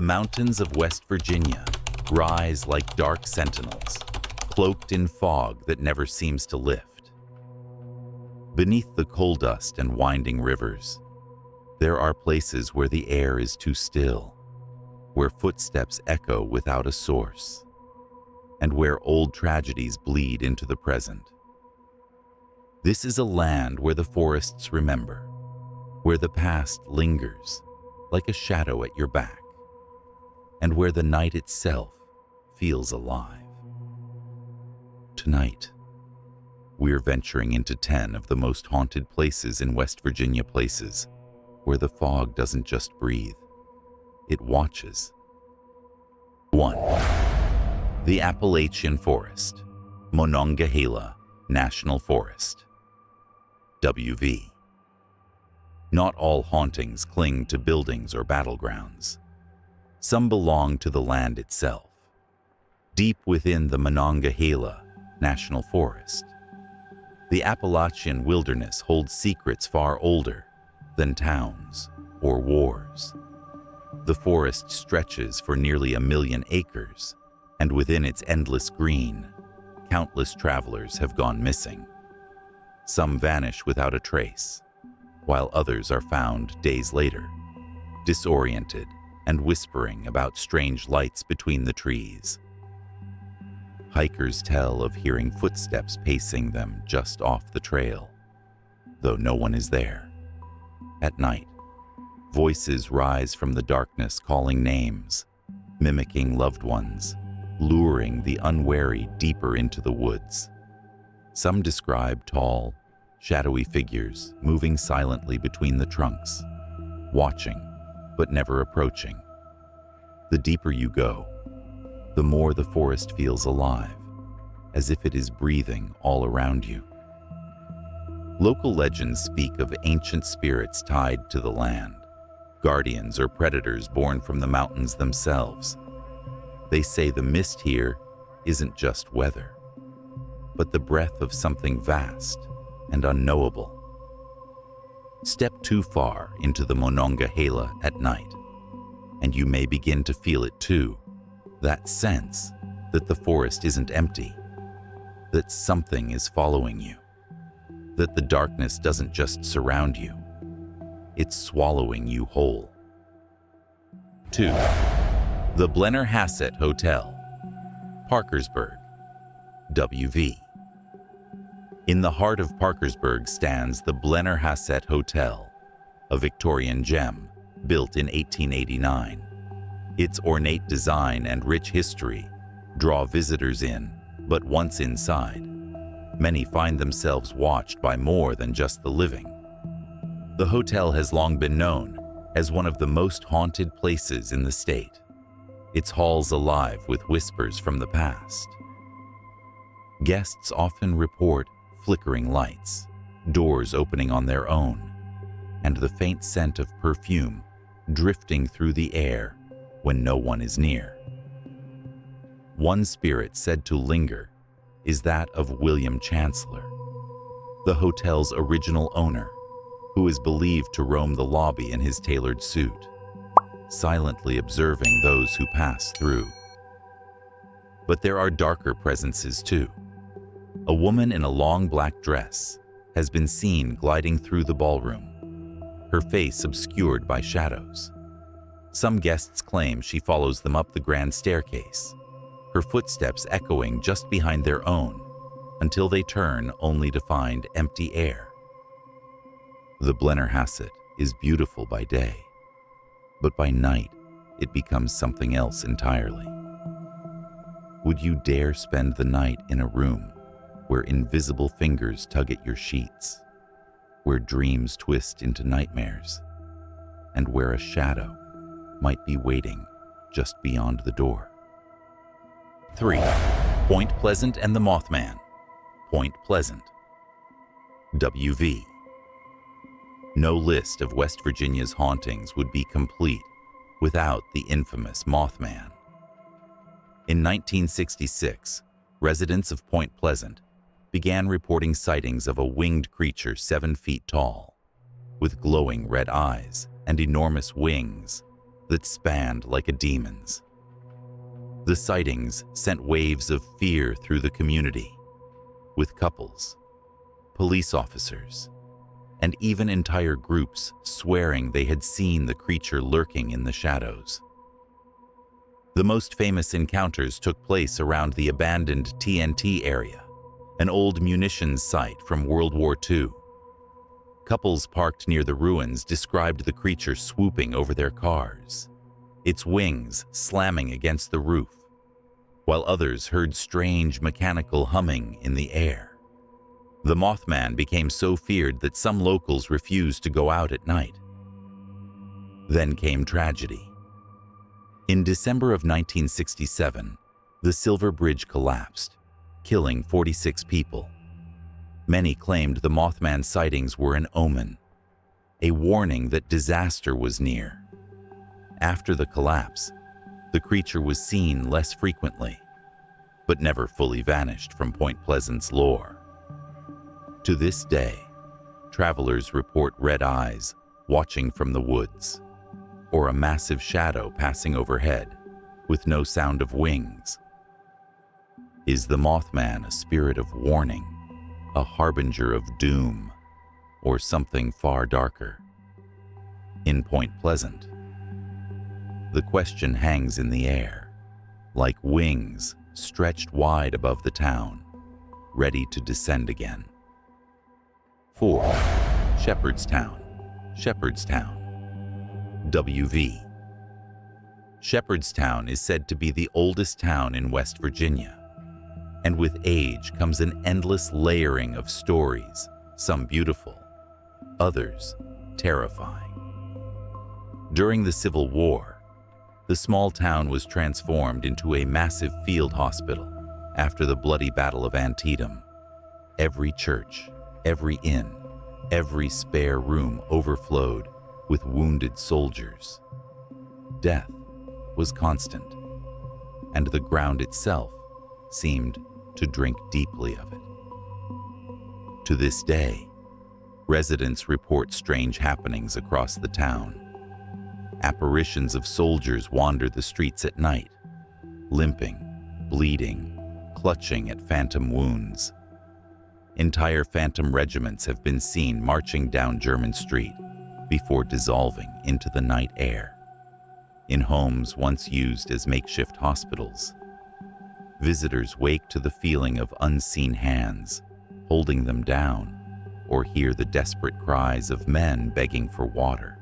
The mountains of West Virginia rise like dark sentinels, cloaked in fog that never seems to lift. Beneath the coal dust and winding rivers, there are places where the air is too still, where footsteps echo without a source, and where old tragedies bleed into the present. This is a land where the forests remember, where the past lingers like a shadow at your back, and where the night itself feels alive. Tonight, we're venturing into 10 of the most haunted places in West Virginia, places where the fog doesn't just breathe, it watches. 1. The Appalachian Forest, Monongahela National Forest. WV. Not all hauntings cling to buildings or battlegrounds. Some belong to the land itself. Deep within the Monongahela National Forest, the Appalachian wilderness holds secrets far older than towns or wars. The forest stretches for nearly 1 million acres, and within its endless green, countless travelers have gone missing. Some vanish without a trace, while others are found days later, disoriented and whispering about strange lights between the trees. Hikers tell of hearing footsteps pacing them just off the trail, though no one is there. At night, voices rise from the darkness calling names, mimicking loved ones, luring the unwary deeper into the woods. Some describe tall, shadowy figures moving silently between the trunks, watching but never approaching. The deeper you go, the more the forest feels alive, as if it is breathing all around you. Local legends speak of ancient spirits tied to the land, guardians or predators born from the mountains themselves. They say the mist here isn't just weather, but the breath of something vast and unknowable. Step too far into the Monongahela at night, and you may begin to feel it too, that sense that the forest isn't empty, that something is following you, that the darkness doesn't just surround you, it's swallowing you whole. 2. The Blennerhassett Hotel, Parkersburg, WV. In the heart of Parkersburg stands the Blennerhassett Hotel, a Victorian gem built in 1889. Its ornate design and rich history draw visitors in, but once inside, many find themselves watched by more than just the living. The hotel has long been known as one of the most haunted places in the state, its halls alive with whispers from the past. Guests often report flickering lights, doors opening on their own, and the faint scent of perfume drifting through the air when no one is near. One spirit said to linger is that of William Chancellor, the hotel's original owner, who is believed to roam the lobby in his tailored suit, silently observing those who pass through. But there are darker presences too. A woman in a long black dress has been seen gliding through the ballroom, her face obscured by shadows. Some guests claim she follows them up the grand staircase, her footsteps echoing just behind their own, until they turn only to find empty air. The Blennerhassett is beautiful by day, but by night it becomes something else entirely. Would you dare spend the night in a room where invisible fingers tug at your sheets, where dreams twist into nightmares, and where a shadow might be waiting just beyond the door? 3. Point Pleasant and the Mothman, Point Pleasant, WV. No list of West Virginia's hauntings would be complete without the infamous Mothman. In 1966, residents of Point Pleasant began reporting sightings of a winged creature 7 feet tall, with glowing red eyes and enormous wings that spanned like a demon's. The sightings sent waves of fear through the community, with couples, police officers, and even entire groups swearing they had seen the creature lurking in the shadows. The most famous encounters took place around the abandoned TNT area, an old munitions site from World War II. Couples parked near the ruins described the creature swooping over their cars, its wings slamming against the roof, while others heard strange mechanical humming in the air. The Mothman became so feared that some locals refused to go out at night. Then came tragedy. In December of 1967, the Silver Bridge collapsed, killing 46 people. Many claimed the Mothman sightings were an omen, a warning that disaster was near. After the collapse, the creature was seen less frequently, but never fully vanished from Point Pleasant's lore. To this day, travelers report red eyes watching from the woods, or a massive shadow passing overhead with no sound of wings. Is the Mothman a spirit of warning, a harbinger of doom, or something far darker? In Point Pleasant, the question hangs in the air, like wings stretched wide above the town, ready to descend again. 4. Shepherdstown, Shepherdstown. WV. Shepherdstown is said to be the oldest town in West Virginia, and with age comes an endless layering of stories, some beautiful, others terrifying. During the Civil War, the small town was transformed into a massive field hospital after the bloody Battle of Antietam. Every church, every inn, every spare room overflowed with wounded soldiers. Death was constant, and the ground itself seemed to drink deeply of it. To this day, residents report strange happenings across the town. Apparitions of soldiers wander the streets at night, limping, bleeding, clutching at phantom wounds. Entire phantom regiments have been seen marching down German Street before dissolving into the night air, in homes once used as makeshift hospitals. Visitors wake to the feeling of unseen hands holding them down, or hear the desperate cries of men begging for water.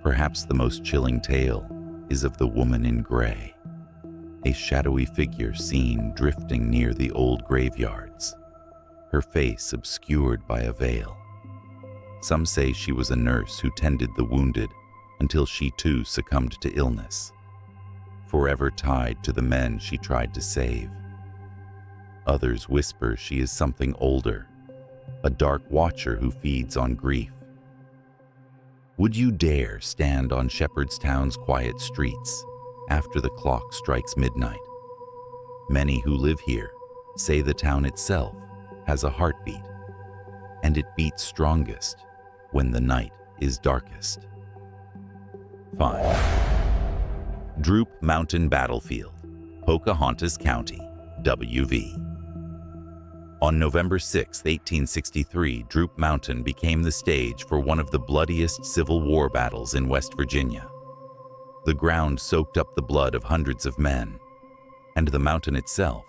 Perhaps the most chilling tale is of the woman in gray, a shadowy figure seen drifting near the old graveyards, her face obscured by a veil. Some say she was a nurse who tended the wounded until she too succumbed to illness, forever tied to the men she tried to save. Others whisper she is something older, a dark watcher who feeds on grief. Would you dare stand on Shepherdstown's quiet streets after the clock strikes midnight? Many who live here say the town itself has a heartbeat, and it beats strongest when the night is darkest. 5. Droop Mountain Battlefield, Pocahontas County, WV. On November 6, 1863, Droop Mountain became the stage for one of the bloodiest Civil War battles in West Virginia. The ground soaked up the blood of hundreds of men, and the mountain itself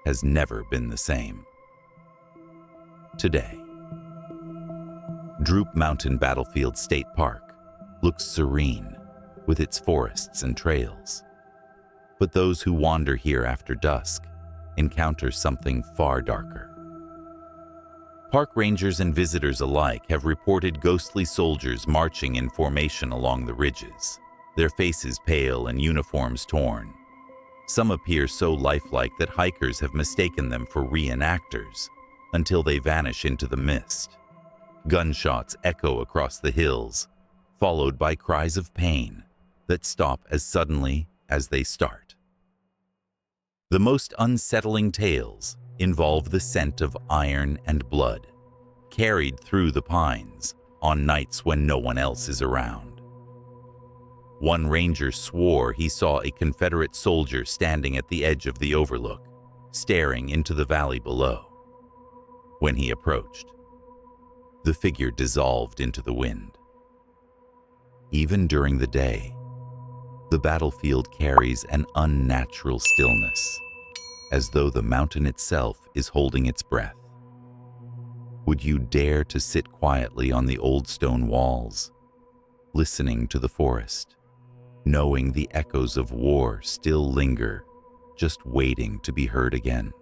has never been the same. Today, Droop Mountain Battlefield State Park looks serene with its forests and trails. But those who wander here after dusk encounter something far darker. Park rangers and visitors alike have reported ghostly soldiers marching in formation along the ridges, their faces pale and uniforms torn. Some appear so lifelike that hikers have mistaken them for reenactors until they vanish into the mist. Gunshots echo across the hills, followed by cries of pain that stop as suddenly as they start. The most unsettling tales involve the scent of iron and blood, carried through the pines on nights when no one else is around. One ranger swore he saw a Confederate soldier standing at the edge of the overlook, staring into the valley below. When he approached, the figure dissolved into the wind. Even during the day, the battlefield carries an unnatural stillness, as though the mountain itself is holding its breath. Would you dare to sit quietly on the old stone walls, listening to the forest, knowing the echoes of war still linger, just waiting to be heard again?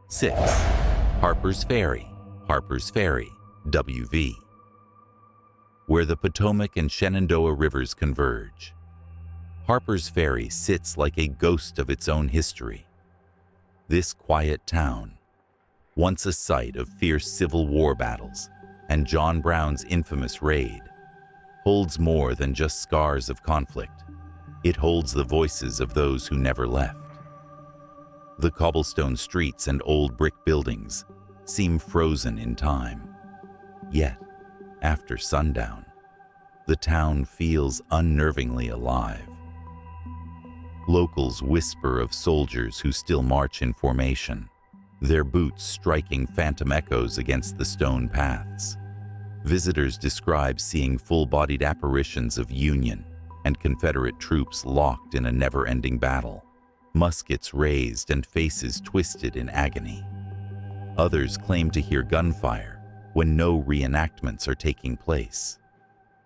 6. Harpers Ferry, WV. Where the Potomac and Shenandoah rivers converge, Harpers Ferry sits like a ghost of its own history. This quiet town, once a site of fierce Civil War battles and John Brown's infamous raid, holds more than just scars of conflict. It holds the voices of those who never left. The cobblestone streets and old brick buildings seem frozen in time. Yet, after sundown, the town feels unnervingly alive. Locals whisper of soldiers who still march in formation, their boots striking phantom echoes against the stone paths. Visitors describe seeing full-bodied apparitions of Union and Confederate troops locked in a never-ending battle, muskets raised and faces twisted in agony. Others claim to hear gunfire when no reenactments are taking place,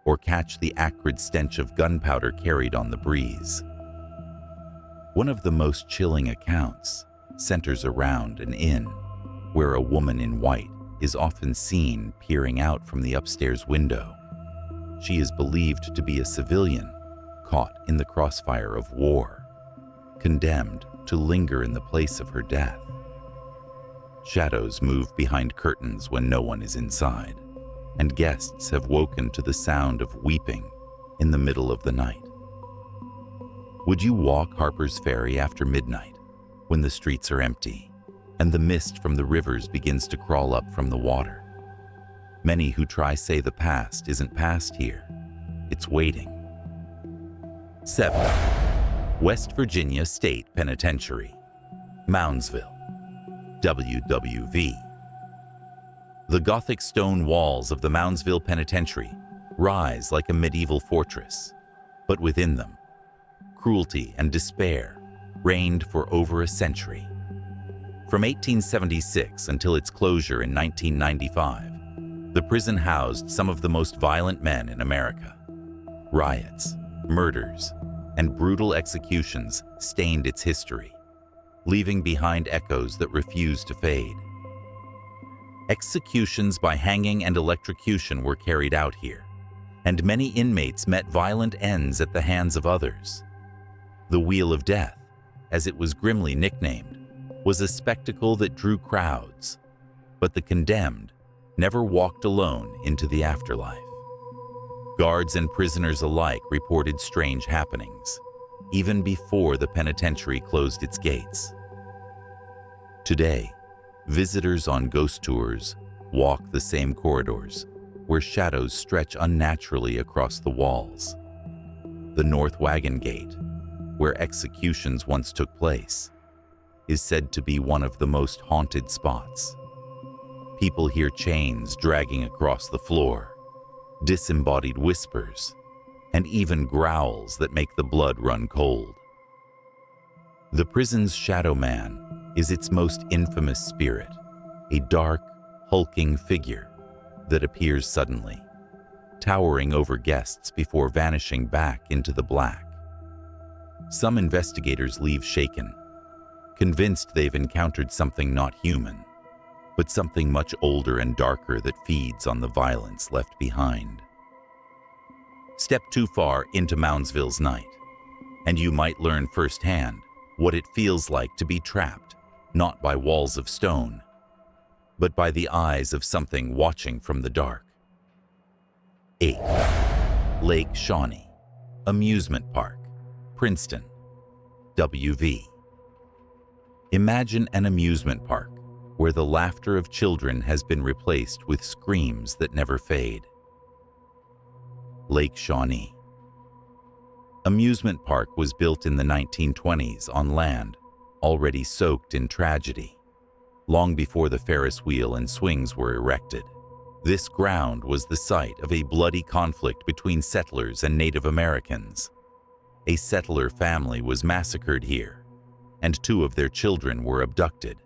or catch the acrid stench of gunpowder carried on the breeze. One of the most chilling accounts centers around an inn where a woman in white is often seen peering out from the upstairs window. She is believed to be a civilian caught in the crossfire of war, condemned to linger in the place of her death. Shadows move behind curtains when no one is inside, and guests have woken to the sound of weeping in the middle of the night. Would you walk Harpers Ferry after midnight, when the streets are empty and the mist from the rivers begins to crawl up from the water? Many who try say the past isn't past here, it's waiting. 7. West Virginia State Penitentiary, Moundsville, WWV. The Gothic stone walls of the Moundsville Penitentiary rise like a medieval fortress, but within them, cruelty and despair reigned for over a century. From 1876 until its closure in 1995, the prison housed some of the most violent men in America. Riots, murders, and brutal executions stained its history, leaving behind echoes that refuse to fade. Executions by hanging and electrocution were carried out here, and many inmates met violent ends at the hands of others. The Wheel of Death, as it was grimly nicknamed, was a spectacle that drew crowds, but the condemned never walked alone into the afterlife. Guards and prisoners alike reported strange happenings, even before the penitentiary closed its gates. Today, visitors on ghost tours walk the same corridors where shadows stretch unnaturally across the walls. The North Wagon Gate, where executions once took place, is said to be one of the most haunted spots. People hear chains dragging across the floor, disembodied whispers, and even growls that make the blood run cold. The prison's shadow man is its most infamous spirit, a dark, hulking figure that appears suddenly, towering over guests before vanishing back into the black. Some investigators leave shaken, convinced they've encountered something not human, but something much older and darker that feeds on the violence left behind. Step too far into Moundsville's night, and you might learn firsthand what it feels like to be trapped, not by walls of stone, but by the eyes of something watching from the dark. 8. Lake Shawnee Amusement Park, Princeton, WV. Imagine an amusement park where the laughter of children has been replaced with screams that never fade. Lake Shawnee, Amusement Park was built in the 1920s on land already soaked in tragedy, long before the Ferris wheel and swings were erected. This ground was the site of a bloody conflict between settlers and Native Americans. A settler family was massacred here, and 2 of their children were abducted.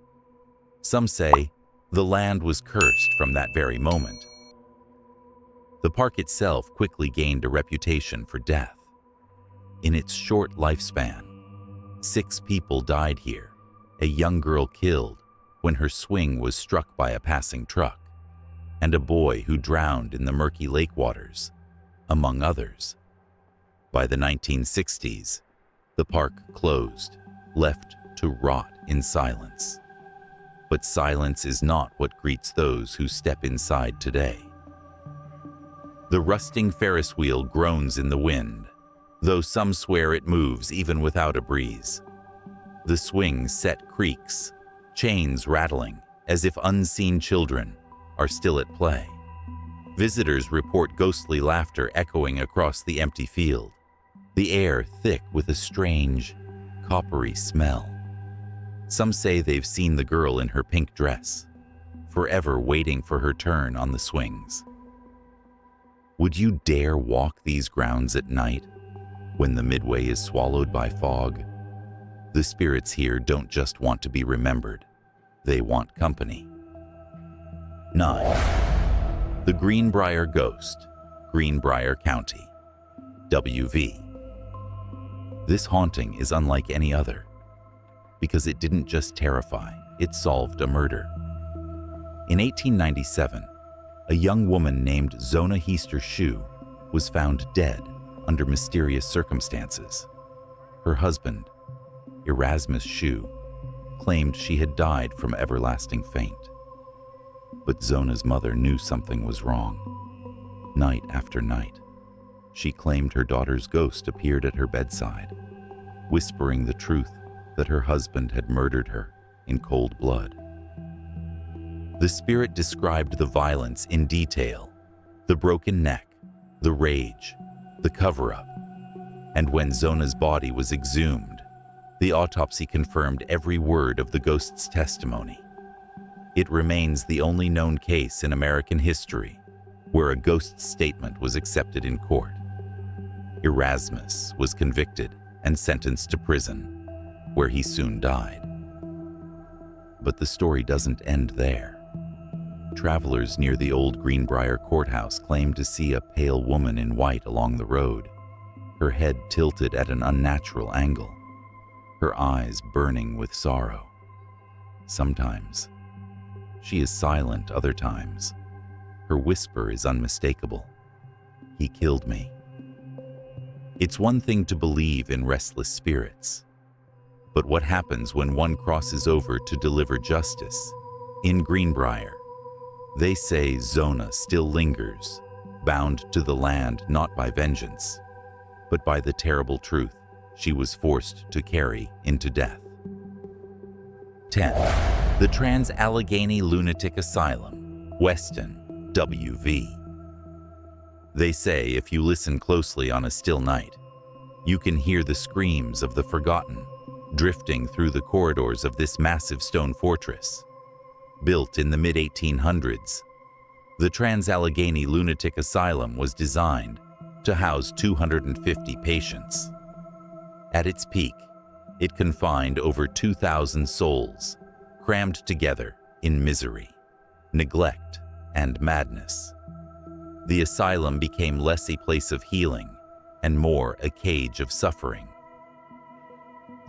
Some say the land was cursed from that very moment. The park itself quickly gained a reputation for death. In its short lifespan, 6 people died here, a young girl killed when her swing was struck by a passing truck, and a boy who drowned in the murky lake waters, among others. By the 1960s, the park closed, left to rot in silence. But silence is not what greets those who step inside today. The rusting Ferris wheel groans in the wind, though some swear it moves even without a breeze. The swing set creaks, chains rattling, as if unseen children are still at play. Visitors report ghostly laughter echoing across the empty field, the air thick with a strange, coppery smell. Some say they've seen the girl in her pink dress, forever waiting for her turn on the swings. Would you dare walk these grounds at night, when the midway is swallowed by fog? The spirits here don't just want to be remembered, they want company. 9. The Greenbrier Ghost, Greenbrier County, WV. This haunting is unlike any other, because it didn't just terrify, it solved a murder. In 1897, a young woman named Zona Heaster Shue was found dead under mysterious circumstances. Her husband, Erasmus Shue, claimed she had died from everlasting faint. But Zona's mother knew something was wrong. Night after night, she claimed her daughter's ghost appeared at her bedside, whispering the truth that her husband had murdered her in cold blood. The spirit described the violence in detail, the broken neck, the rage, the cover-up, and when Zona's body was exhumed, the autopsy confirmed every word of the ghost's testimony. It remains the only known case in American history where a ghost's statement was accepted in court. Erasmus was convicted and sentenced to prison, where he soon died. But the story doesn't end there. Travelers near the old Greenbrier courthouse claim to see a pale woman in white along the road, her head tilted at an unnatural angle, her eyes burning with sorrow. Sometimes she is silent, other times her whisper is unmistakable. He killed me. It's one thing to believe in restless spirits, but what happens when one crosses over to deliver justice? In Greenbrier, they say Zona still lingers, bound to the land not by vengeance, but by the terrible truth she was forced to carry into death. 10. The Trans-Allegheny Lunatic Asylum, Weston, WV. They say if you listen closely on a still night, you can hear the screams of the forgotten drifting through the corridors of this massive stone fortress. Built in the mid-1800s, the Trans-Allegheny Lunatic Asylum was designed to house 250 patients. At its peak, it confined over 2,000 souls, crammed together in misery, neglect, and madness. The asylum became less a place of healing and more a cage of suffering.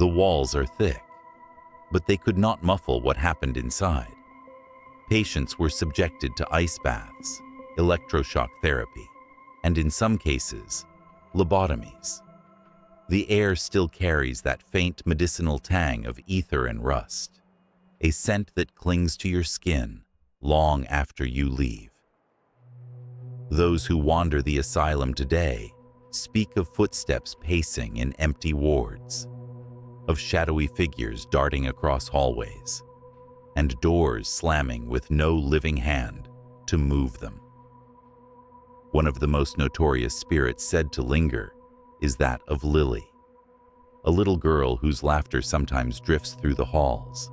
The walls are thick, but they could not muffle what happened inside. Patients were subjected to ice baths, electroshock therapy, and in some cases, lobotomies. The air still carries that faint medicinal tang of ether and rust, a scent that clings to your skin long after you leave. Those who wander the asylum today speak of footsteps pacing in empty wards, of shadowy figures darting across hallways, and doors slamming with no living hand to move them. One of the most notorious spirits said to linger is that of Lily, a little girl whose laughter sometimes drifts through the halls.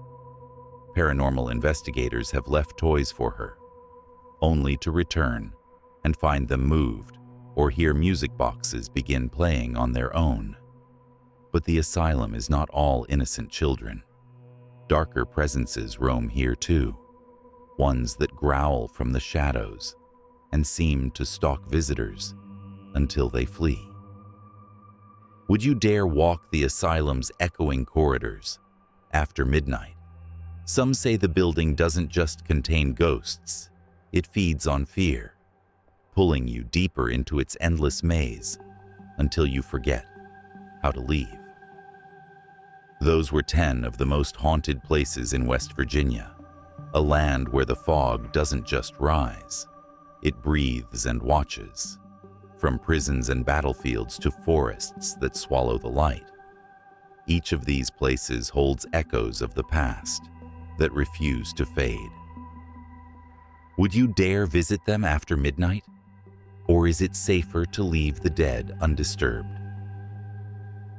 Paranormal investigators have left toys for her, only to return and find them moved or hear music boxes begin playing on their own. But the asylum is not all innocent children. Darker presences roam here too, ones that growl from the shadows and seem to stalk visitors until they flee. Would you dare walk the asylum's echoing corridors after midnight? Some say the building doesn't just contain ghosts, it feeds on fear, pulling you deeper into its endless maze until you forget how to leave. Those were 10 of the most haunted places in West Virginia, a land where the fog doesn't just rise, it breathes and watches, from prisons and battlefields to forests that swallow the light. Each of these places holds echoes of the past that refuse to fade. Would you dare visit them after midnight? Or is it safer to leave the dead undisturbed?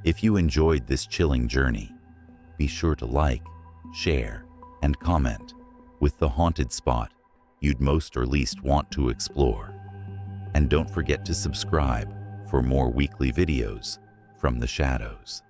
If you enjoyed this chilling journey, be sure to like, share, and comment with the haunted spot you'd most or least want to explore. And don't forget to subscribe for more weekly videos from the shadows.